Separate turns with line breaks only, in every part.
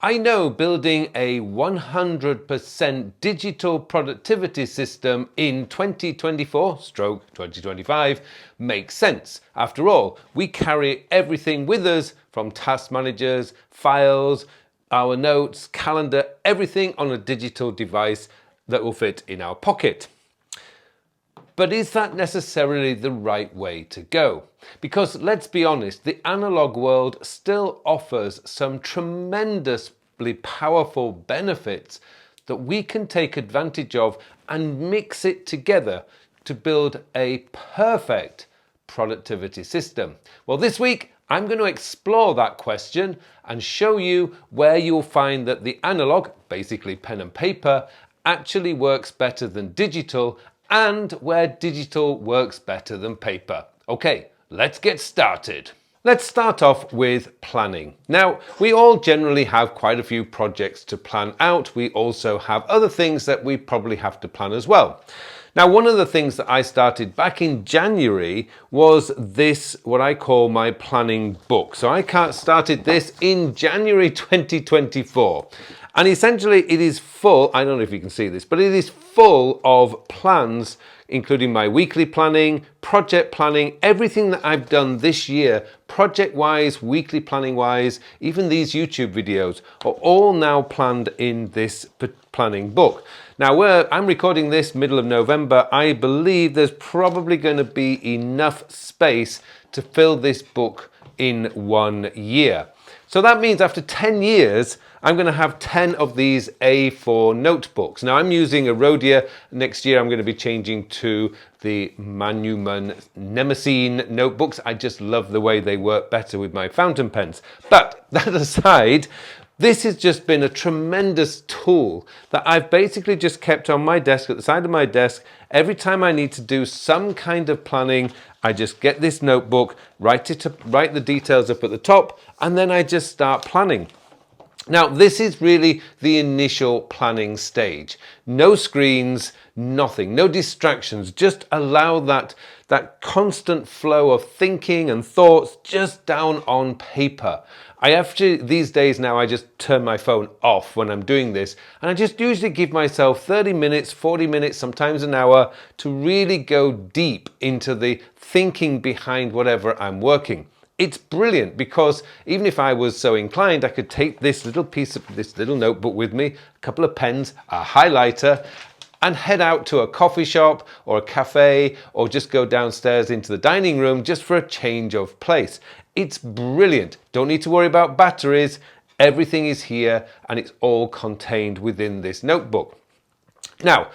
I know building a 100% digital productivity system in 2024/2025 makes sense. After all, we carry everything with us from task managers, files, our notes, calendar, everything on a digital device that will fit in our pocket. But is that necessarily the right way to go? Because let's be honest, the analog world still offers some tremendously powerful benefits that we can take advantage of and mix it together to build a perfect productivity system. Well, this week, I'm going to explore that question and show you where you'll find that the analog, basically pen and paper, actually works better than digital, and where digital works better than paper. Okay, let's get started. Let's start off with planning. Now, we all generally have quite a few projects to plan out. We also have other things that we probably have to plan as well. Now, one of the things that I started back in January was this, what I call my planning book. So I started this in January 2024. And essentially it is full, I don't know if you can see this, but it is full of plans, including my weekly planning, project planning, everything that I've done this year, project-wise, weekly planning-wise, even these YouTube videos are all now planned in this planning book. Now, I'm recording this middle of November. I believe there's probably going to be enough space to fill this book in 1 year. So that means after 10 years, I'm going to have 10 of these A4 notebooks. Now I'm using a Rhodia. Next year I'm going to be changing to the Manuman Nemesine notebooks. I just love the way they work better with my fountain pens. But that aside, this has just been a tremendous tool that I've basically just kept on my desk, at the side of my desk. Every time I need to do some kind of planning, I just get this notebook, write the details up at the top, and then I just start planning. Now, this is really the initial planning stage. No screens, nothing, no distractions. Just allow that constant flow of thinking and thoughts just down on paper. These days now, I just turn my phone off when I'm doing this, and I just usually give myself 30 minutes, 40 minutes, sometimes an hour to really go deep into the thinking behind whatever I'm working. It's brilliant because even if I was so inclined, I could take this little notebook with me, a couple of pens, a highlighter, and head out to a coffee shop or a cafe, or just go downstairs into the dining room just for a change of place. It's brilliant. Don't need to worry about batteries. Everything is here and it's all contained within this notebook. Now,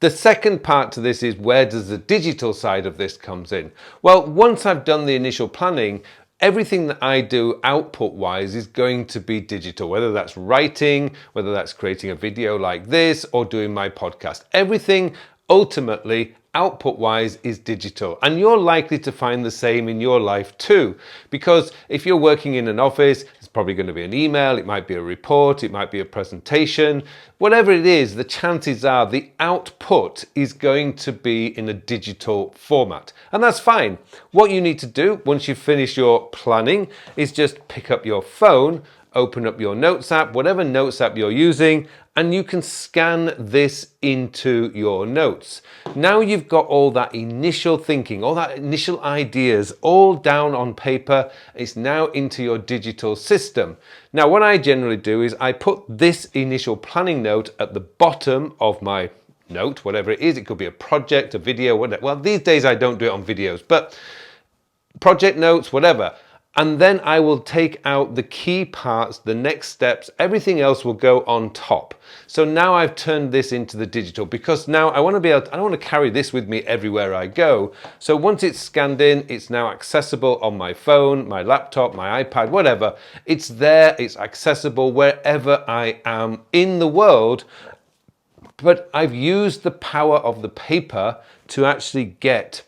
the second part to this is, where does the digital side of this comes in? Well, once I've done the initial planning, everything that I do output-wise is going to be digital, whether that's writing, whether that's creating a video like this, or doing my podcast. Everything ultimately output-wise is digital, and you're likely to find the same in your life too, because if you're working in an office, it's probably going to be an email, it might be a report, it might be a presentation, whatever it is, the chances are the output is going to be in a digital format, and that's fine. What you need to do once you finish your planning is just pick up your phone, open up your notes app, whatever notes app you're using, and you can scan this into your notes. Now you've got all that initial thinking, all that initial ideas, all down on paper. It's now into your digital system. Now, what I generally do is I put this initial planning note at the bottom of my note, whatever it is. It could be a project, a video, whatever. Well, these days I don't do it on videos, but project notes, whatever. And then I will take out the key parts, the next steps, everything else will go on top. So now I've turned this into the digital, because now I don't want to carry this with me everywhere I go. So once it's scanned in, it's now accessible on my phone, my laptop, my iPad, whatever. It's there, it's accessible wherever I am in the world. But I've used the power of the paper to actually get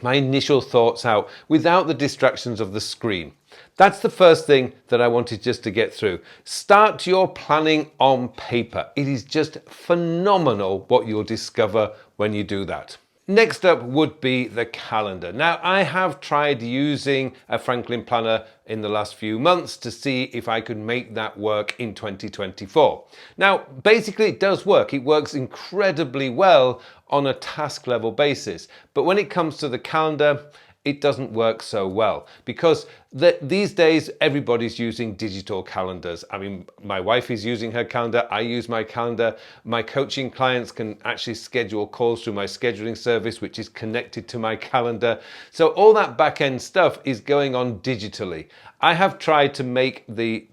my initial thoughts out without the distractions of the screen. That's the first thing that I wanted just to get through. Start your planning on paper. It is just phenomenal what you'll discover when you do that. Next up would be the calendar. Now, I have tried using a Franklin planner in the last few months to see if I could make that work in 2024. Now, basically it does work. It works incredibly well on a task level basis. But when it comes to the calendar, it doesn't work so well because these days everybody's using digital calendars. I mean, my wife is using her calendar, I use my calendar. My coaching clients can actually schedule calls through my scheduling service, which is connected to my calendar. So all that back end stuff is going on digitally. I have tried to make the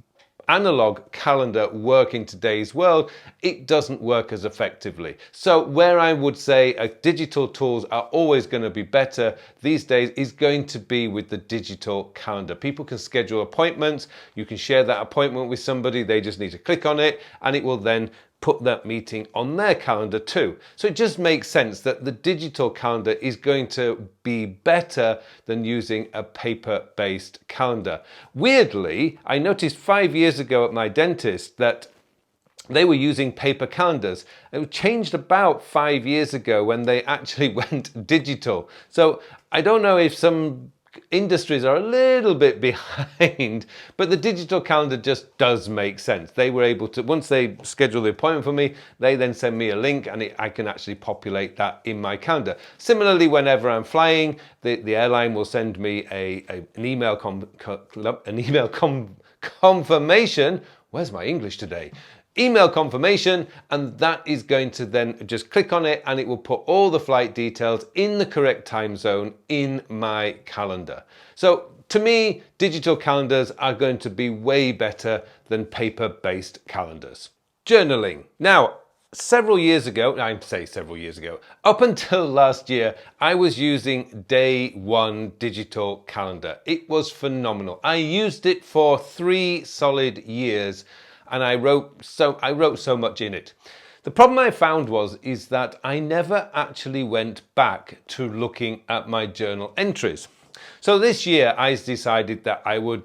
analog calendar work in today's world. It doesn't work as effectively. So where I would say digital tools are always going to be better these days is going to be with the digital calendar. People can schedule appointments. You can share that appointment with somebody. They just need to click on it and it will then put that meeting on their calendar too. So it just makes sense that the digital calendar is going to be better than using a paper-based calendar. Weirdly, I noticed 5 years ago at my dentist that they were using paper calendars. It changed about 5 years ago when they actually went digital. So I don't know if some industries are a little bit behind, but the digital calendar just does make sense. They were able to, once they schedule the appointment for me, they then send me a link and I can actually populate that in my calendar. Similarly, whenever I'm flying, the airline will send me an email confirmation. Where's my English today? Email confirmation, and that is going to then just click on it and it will put all the flight details in the correct time zone in my calendar. So to me, digital calendars are going to be way better than paper-based calendars. Journaling. Now, several years ago, up until last year, I was using Day One digital calendar. It was phenomenal. I used it for 3 solid years. And I wrote so much in it. The problem I found is that I never actually went back to looking at my journal entries. So this year I decided that I would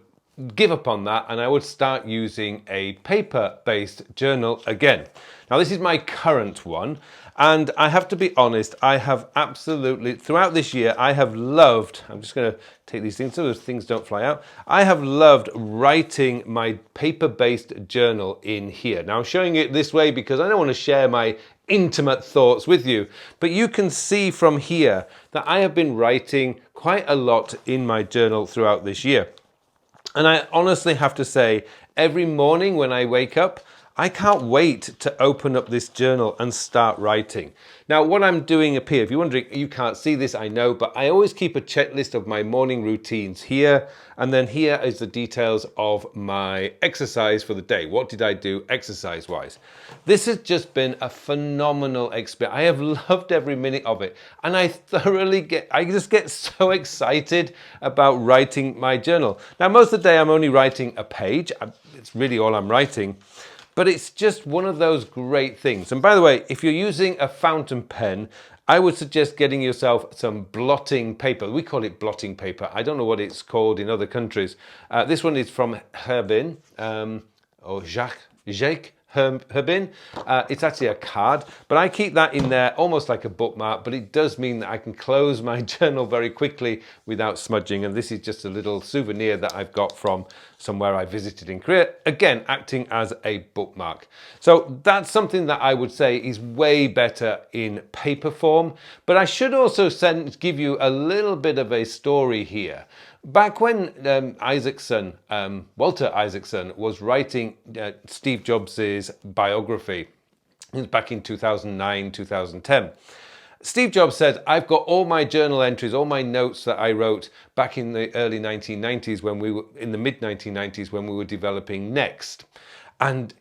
give up on that and I would start using a paper-based journal again. Now this is my current one, and I have to be honest, I have absolutely, throughout this year, I have loved, I'm just going to take these things so those things don't fly out. I have loved writing my paper-based journal in here. Now I'm showing it this way because I don't want to share my intimate thoughts with you, but you can see from here that I have been writing quite a lot in my journal throughout this year. And I honestly have to say, every morning when I wake up, I can't wait to open up this journal and start writing. Now, what I'm doing up here, if you're wondering, you can't see this, I know, but I always keep a checklist of my morning routines here. And then here is the details of my exercise for the day. What did I do exercise-wise? This has just been a phenomenal experience. I have loved every minute of it. And I just get so excited about writing my journal. Now, most of the day I'm only writing a page. It's really all I'm writing. But it's just one of those great things. And by the way, if you're using a fountain pen, I would suggest getting yourself some blotting paper. We call it blotting paper. I don't know what it's called in other countries. This one is from Herbin, or Jacques Herbin. It's actually a card, but I keep that in there almost like a bookmark, but it does mean that I can close my journal very quickly without smudging. And this is just a little souvenir that I've got from somewhere I visited in Korea, again, acting as a bookmark. So that's something that I would say is way better in paper form. But I should also give you a little bit of a story here. Back when Walter Isaacson was writing Steve Jobs' biography, it was back in 2009, 2010, Steve Jobs said, I've got all my journal entries, all my notes that I wrote back in the early 1990s in the mid 1990s when we were developing Next. And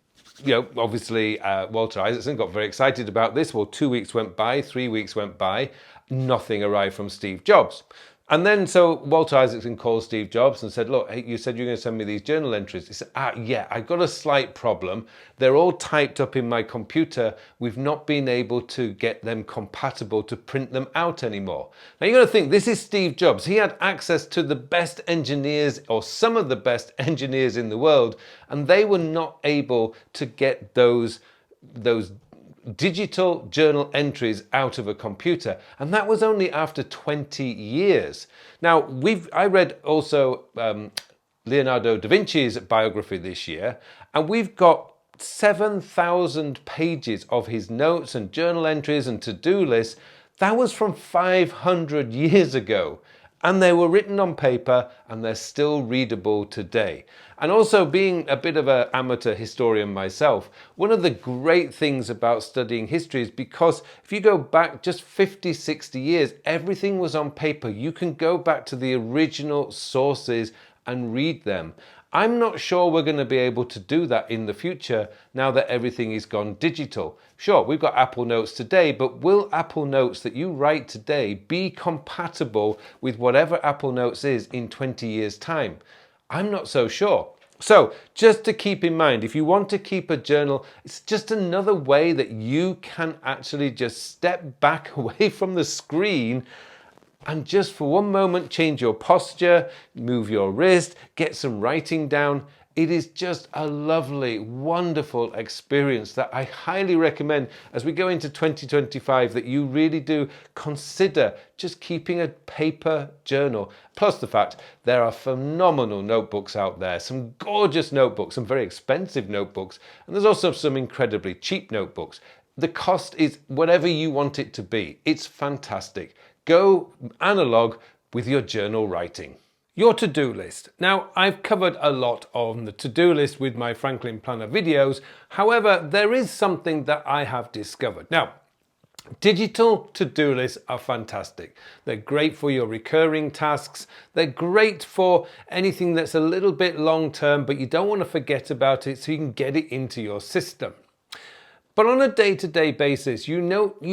obviously Walter Isaacson got very excited about this. Well, 2 weeks went by, 3 weeks went by, nothing arrived from Steve Jobs. And then so Walter Isaacson called Steve Jobs and said, look, hey, you said you're going to send me these journal entries. He said, yeah, I've got a slight problem. They're all typed up in my computer. We've not been able to get them compatible to print them out anymore. Now you're going to think, this is Steve Jobs. He had access to the best engineers, or some of the best engineers in the world, and they were not able to get those digital journal entries out of a computer, and that was only after 20 years. Now, I read also Leonardo da Vinci's biography this year, and we've got 7,000 pages of his notes and journal entries and to-do lists. That was from 500 years ago. And they were written on paper and they're still readable today. And also, being a bit of an amateur historian myself, one of the great things about studying history is because if you go back just 50, 60 years, everything was on paper. You can go back to the original sources and read them. I'm not sure we're going to be able to do that in the future now that everything is gone digital. Sure, we've got Apple Notes today, but will Apple Notes that you write today be compatible with whatever Apple Notes is in 20 years' time? I'm not so sure. So just to keep in mind, if you want to keep a journal, it's just another way that you can actually just step back away from the screen and just for one moment change your posture, move your wrist, get some writing down. It is just a lovely, wonderful experience that I highly recommend as we go into 2025 that you really do consider just keeping a paper journal. Plus the fact there are phenomenal notebooks out there, some gorgeous notebooks, some very expensive notebooks, and there's also some incredibly cheap notebooks. The cost is whatever you want it to be. It's fantastic. Go analog with your journal writing. Your to-do list. Now, I've covered a lot on the to-do list with my Franklin Planner videos. However, there is something that I have discovered. Now, digital to-do lists are fantastic. They're great for your recurring tasks. They're great for anything that's a little bit long-term, but you don't want to forget about it so you can get it into your system. But on a day-to-day basis, you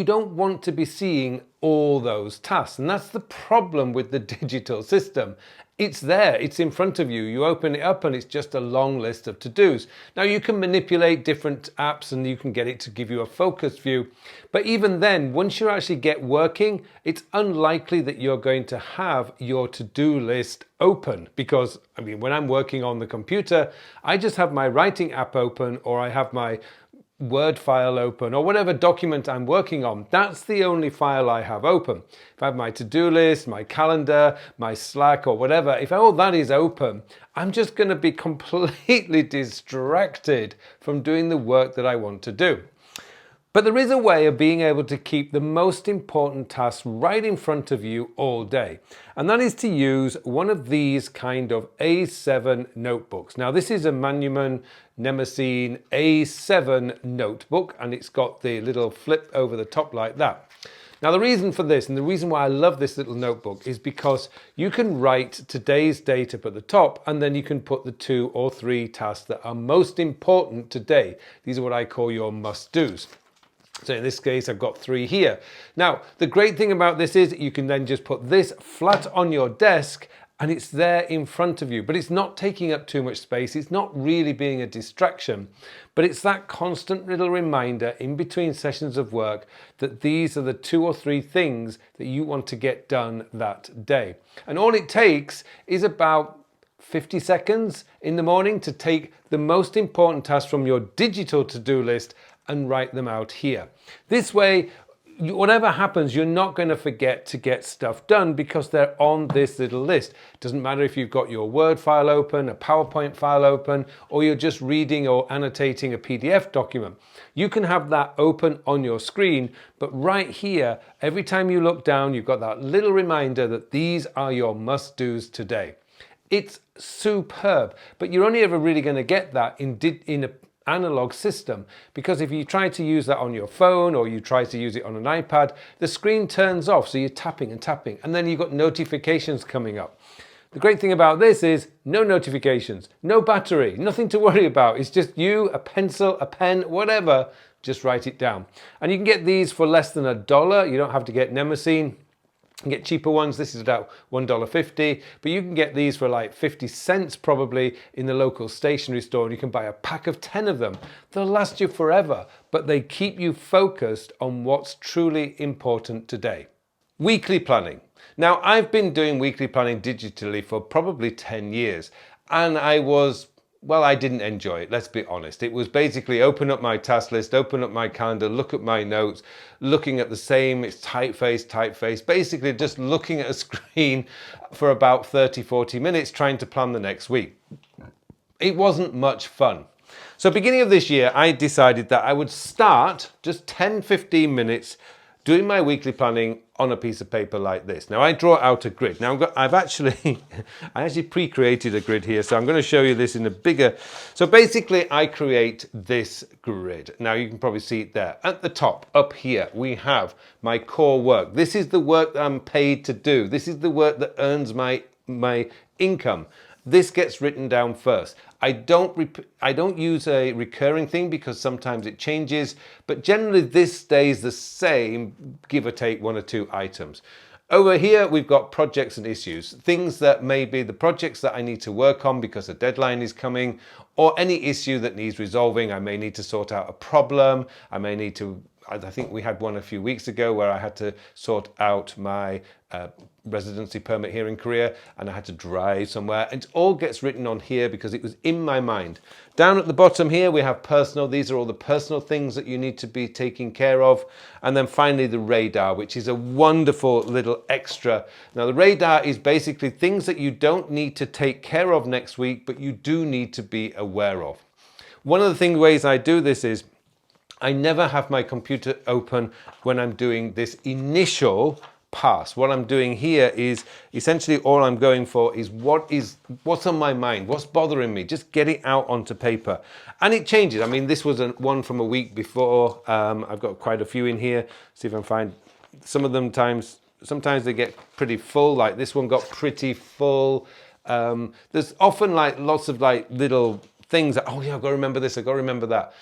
don't want to be seeing all those tasks. And that's the problem with the digital system. It's there, it's in front of you. You open it up and it's just a long list of to-dos. Now you can manipulate different apps and you can get it to give you a focus view. But even then, once you actually get working, it's unlikely that you're going to have your to-do list open because, I mean, when I'm working on the computer, I just have my writing app open or I have my Word file open or whatever document I'm working on. That's the only file I have open. If I have my to-do list, my calendar, my Slack or whatever, if all that is open, I'm just going to be completely distracted from doing the work that I want to do. But there is a way of being able to keep the most important tasks right in front of you all day. And that is to use one of these kind of A7 notebooks. Now this is a Manuman Nemesine A7 notebook and it's got the little flip over the top like that. Now the reason for this and the reason why I love this little notebook is because you can write today's date up at the top and then you can put the 2 or 3 tasks that are most important today. These are what I call your must-dos. So in this case, I've got 3 here. Now, the great thing about this is you can then just put this flat on your desk and it's there in front of you, but it's not taking up too much space. It's not really being a distraction, but it's that constant little reminder in between sessions of work that these are the 2 or 3 things that you want to get done that day. And all it takes is about 50 seconds in the morning to take the most important tasks from your digital to-do list and write them out here. This way, whatever happens, you're not going to forget to get stuff done because they're on this little list. It doesn't matter if you've got your Word file open, a PowerPoint file open, or you're just reading or annotating a PDF document. You can have that open on your screen, but right here, every time you look down, you've got that little reminder that these are your must-dos today. It's superb, but you're only ever really going to get that in a analog system, because if you try to use that on your phone or you try to use it on an iPad, the screen turns off, so you're tapping and tapping and then you've got notifications coming up. The great thing about this is no notifications, no battery, nothing to worry about. It's just you, a pencil, a pen, whatever, just write it down. And you can get these for less than $1. You don't have to get Nemesine. You can get cheaper ones. This is about $1.50, but you can get these for like 50 cents probably in the local stationery store, and you can buy a pack of 10 of them. They'll last you forever, but they keep you focused on what's truly important today. Weekly planning. Now, I've been doing weekly planning digitally for probably 10 years, and I was well, I didn't enjoy it, let's be honest. It was basically open up my task list, open up my calendar, look at my notes, looking at the same, it's typeface, basically just looking at a screen for about 30, 40 minutes trying to plan the next week. It wasn't much fun. So beginning of this year, I decided that I would start just 10, 15 minutes doing my weekly planning on a piece of paper like this. Now I draw out a grid. Now I actually pre-created a grid here, so I'm going to show you this in a bigger. So basically I create this grid. Now you can probably see it there. At the top, up here, we have my core work. This is the work that I'm paid to do. This is the work that earns my income. This gets written down first. I don't use a recurring thing because sometimes it changes, but generally this stays the same, give or take 1 or 2 items. Over here, we've got projects and issues, things that may be the projects that I need to work on because a deadline is coming, or any issue that needs resolving. I may need to sort out a problem. I may need to, I think we had one a few weeks ago where I had to sort out my residency permit here in Korea, and I had to drive somewhere. It all gets written on here because it was in my mind. Down at the bottom here, we have personal. These are all the personal things that you need to be taking care of. And then finally the radar, which is a wonderful little extra. Now the radar is basically things that you don't need to take care of next week, but you do need to be aware of. One of the ways I do this is I never have my computer open when I'm doing this initial pass. What I'm doing here is essentially all I'm going for is what's on my mind, what's bothering me, just get it out onto paper. And it changes. I mean, this was one from a week before. I've got quite a few in here. See if I can find some of them. Sometimes they get pretty full, like this one got pretty full. There's often like lots of like little things that, oh yeah, I've got to remember this, I've got to remember that.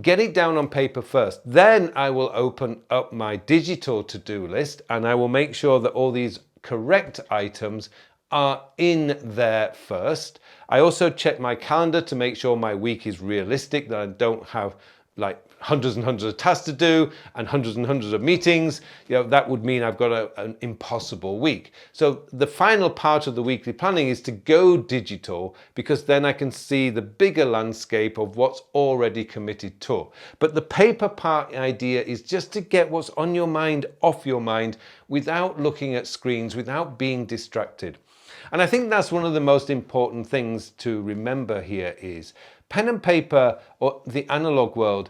Get it down on paper first. Then I will open up my digital to-do list and I will make sure that all these correct items are in there first. I also check my calendar to make sure my week is realistic, that I don't have like hundreds and hundreds of tasks to do and hundreds of meetings. You know, that would mean I've got an impossible week. So the final part of the weekly planning is to go digital, because then I can see the bigger landscape of what's already committed to. But the paper part idea is just to get what's on your mind off your mind without looking at screens, without being distracted. And I think that's one of the most important things to remember here is pen and paper, or the analog world,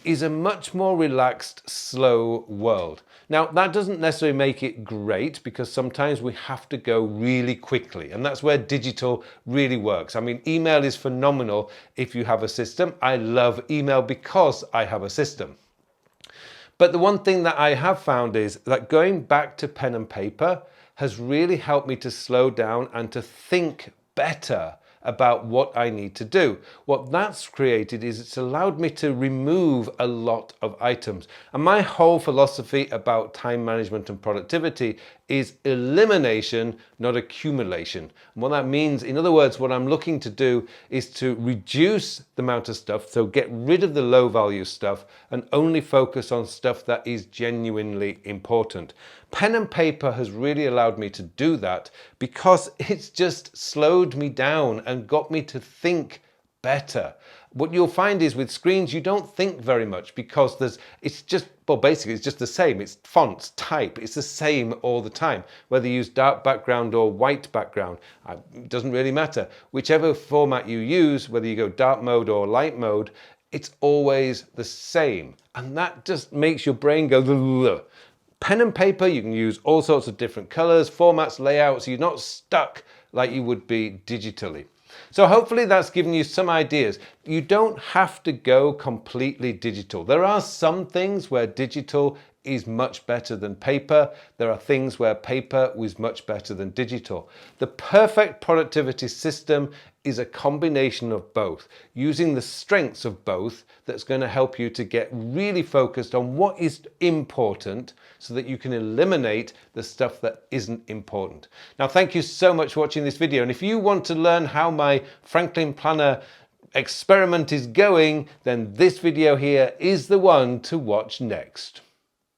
is a much more relaxed, slow world. Now, that doesn't necessarily make it great, because sometimes we have to go really quickly, and that's where digital really works. I mean, email is phenomenal if you have a system. I love email because I have a system. But the one thing that I have found is that going back to pen and paper has really helped me to slow down and to think better about what I need to do. What that's created is it's allowed me to remove a lot of items. And my whole philosophy about time management and productivity is elimination, not accumulation. And what that means, in other words, what I'm looking to do is to reduce the amount of stuff, so get rid of the low value stuff and only focus on stuff that is genuinely important. Pen and paper has really allowed me to do that because it's just slowed me down and got me to think better. What you'll find is with screens, you don't think very much because it's just the same. It's fonts, type, it's the same all the time. Whether you use dark background or white background, it doesn't really matter. Whichever format you use, whether you go dark mode or light mode, it's always the same. And that just makes your brain go, ugh. Pen and paper, you can use all sorts of different colors, formats, layouts. You're not stuck like you would be digitally. So hopefully that's given you some ideas. You don't have to go completely digital. There are some things where digital is much better than paper. There are things where paper was much better than digital. The perfect productivity system is a combination of both, using the strengths of both. That's going to help you to get really focused on what is important so that you can eliminate the stuff that isn't important. Now, thank you so much for watching this video. And if you want to learn how my Franklin Planner experiment is going, then this video here is the one to watch next.